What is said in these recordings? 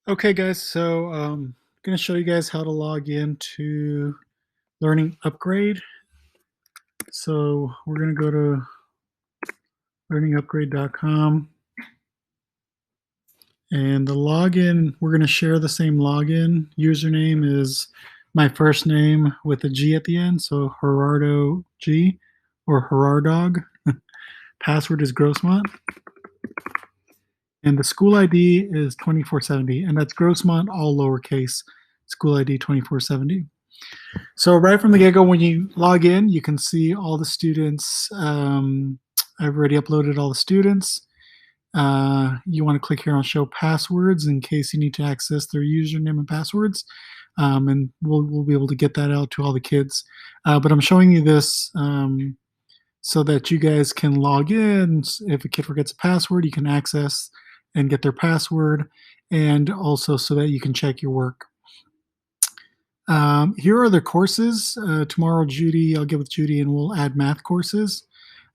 Okay, guys, so I'm going to show you guys how to log into Learning Upgrade. So we're going to go to learningupgrade.com, and the login, we're going to share the same login. Username is my first name with a G at the end, so Gerardo G or Gerardog. Password is Grossmont. And the school ID is 2470, and that's Grossmont, all lowercase, school ID 2470. So right from the get-go, when you log in, you can see all the students. I've already uploaded all the students. You want to click here on Show Passwords in case you need to access their username and passwords, and we'll be able to get that out to all the kids. But I'm showing you this so that you guys can log in. If a kid forgets a password, you can access and get their password, and also so that you can check your work. Here are the courses. Tomorrow, I'll get with Judy and we'll add math courses.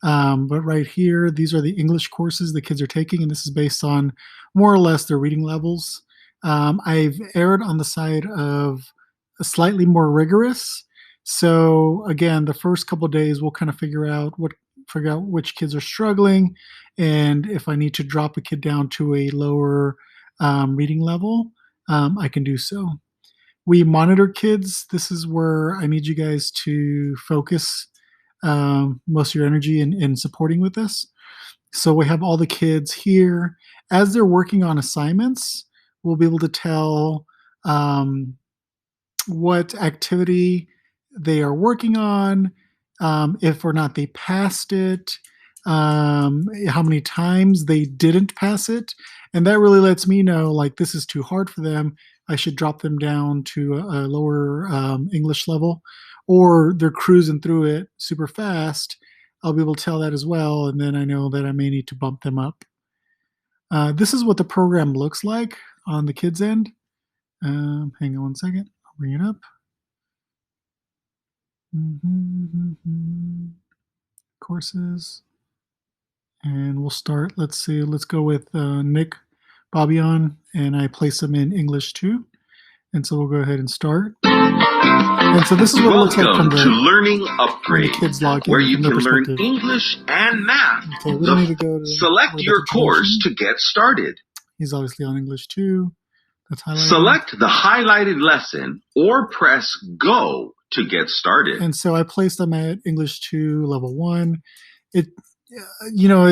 But right here, these are the English courses the kids are taking, and this is based on more or less their reading levels. I've erred on the side of a slightly more rigorous. So again, the first couple of days, we'll kind of figure out which kids are struggling, and if I need to drop a kid down to a lower reading level, I can do so. We monitor kids. This is where I need you guys to focus most of your energy in supporting with this. So we have all the kids here. As they're working on assignments, we'll be able to tell what activity they are working on, if or not they passed it, how many times they didn't pass it. And that really lets me know, like, this is too hard for them. I should drop them down to a lower English level, or they're cruising through it super fast. I'll be able to tell that as well, and then I know that I may need to bump them up. This is what the program looks like on the kids' end. Hang on one second. I'll bring it up. Courses. And we'll start. Let's see. Let's go with Nick Bobion, and I place them in English 2. And so we'll go ahead and start. And so this is what it looks like from to Learning Upgrade, kids log in, where you can learn English and math. Okay, we don't need to go to select your course to get started. He's obviously on English 2. That's highlighted. Select the highlighted lesson or press Go to get started. And so I placed them at English 2 level 1. It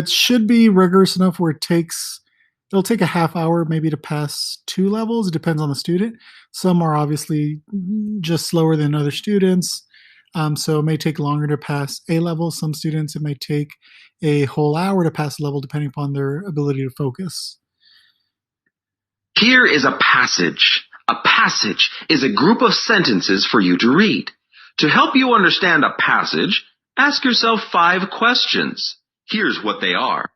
should be rigorous enough where it'll take a half hour maybe to pass 2 levels. It depends on the student. Some are obviously just slower than other students. So it may take longer to pass a level. Some students, it may take a whole hour to pass a level depending upon their ability to focus. Here is a passage. A passage is a group of sentences for you to read. To help you understand a passage, ask yourself 5 questions. Here's what they are.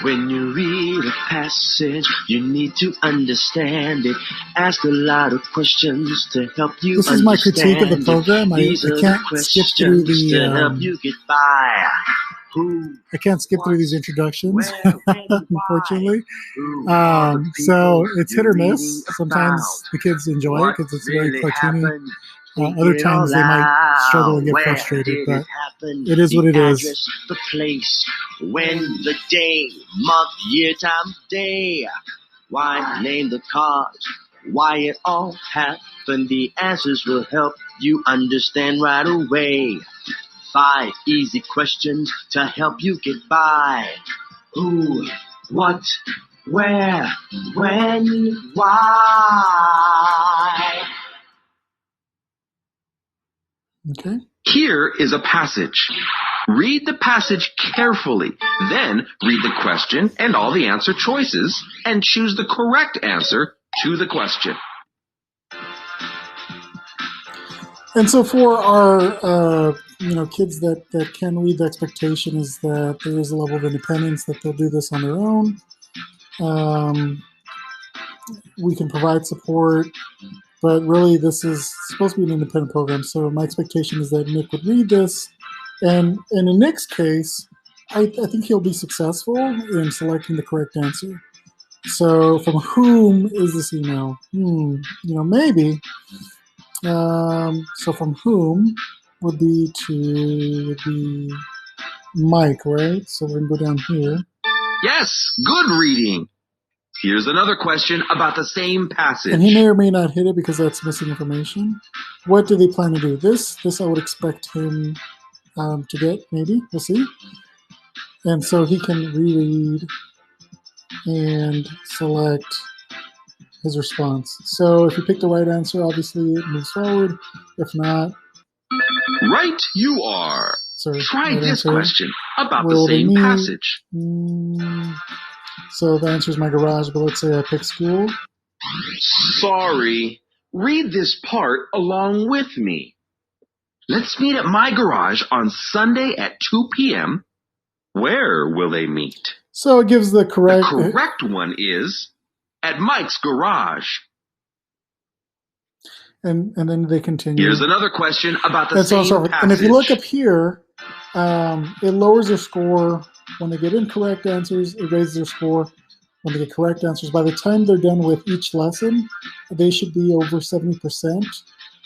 When you read a passage, you need to understand it. Ask a lot of questions to help you understand it. This is my critique of the program. I can't skip through to help you get by. I can't skip through these introductions, unfortunately. So it's hit or miss. Sometimes the kids enjoy it because it's very cartoony. Other times they might struggle and get frustrated, but it is what it is. The place, when, the day, month, year, time, day. Why name the cause? Why it all happened? The answers will help you understand right away. 5 easy questions to help you get by. Who, what, where, when, why? Okay. Here is a passage. Read the passage carefully, then read the question and all the answer choices, and choose the correct answer to the question. And so for our kids that can read, the expectation is that there is a level of independence, that they'll do this on their own. We can provide support, but really this is supposed to be an independent program. So my expectation is that Nick would read this, and in Nick's case, I think he'll be successful in selecting the correct answer. So, from whom is this email? Maybe. So, from whom would be Mike, right? So we're gonna go down here. Yes, good reading. Here's another question about the same passage. And he may or may not hit it because that's missing information. What do they plan to do? This I would expect him to get, maybe. We'll see. And so he can reread and select his response. So if you pick the right answer, obviously it moves forward. If not, right you are. Sorry, try right this answer question about the will be same me. passage. So the answer is my garage, but let's say I pick school. Sorry. Read this part along with me. Let's meet at my garage on Sunday at 2 p.m. Where will they meet? So it gives the correct... The correct one is at Mike's garage. And then they continue. Here's another question about the same passage. And if you look up here, it lowers their score. When they get incorrect answers, it raises their score. When they get correct answers, by the time they're done with each lesson, they should be over 70%.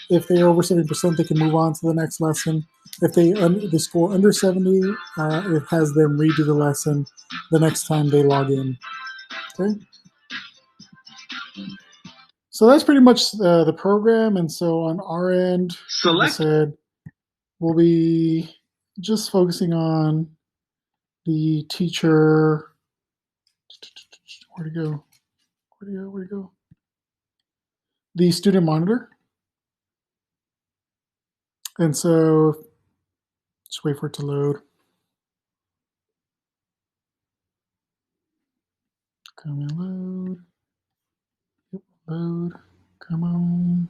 If they are over 70%, they can move on to the next lesson. If they score under 70, it has them redo the lesson the next time they log in. Okay. So that's pretty much the program. And so on our end, like I said, we'll be just focusing on the teacher. Where'd he go? Where'd he go? The student monitor. And so just wait for it to load. Come and load. Yep, load. Come on.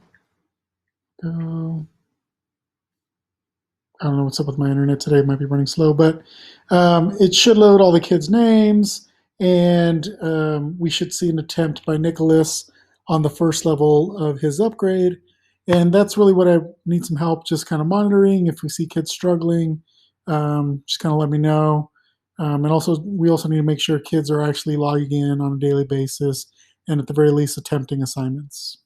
Go. I don't know what's up with my internet today. It might be running slow, but it should load all the kids' names, and we should see an attempt by Nicholas on the first level of his upgrade. And that's really what I need some help, just kind of monitoring. If we see kids struggling, just kind of let me know. And also, we also need to make sure kids are actually logging in on a daily basis and at the very least attempting assignments.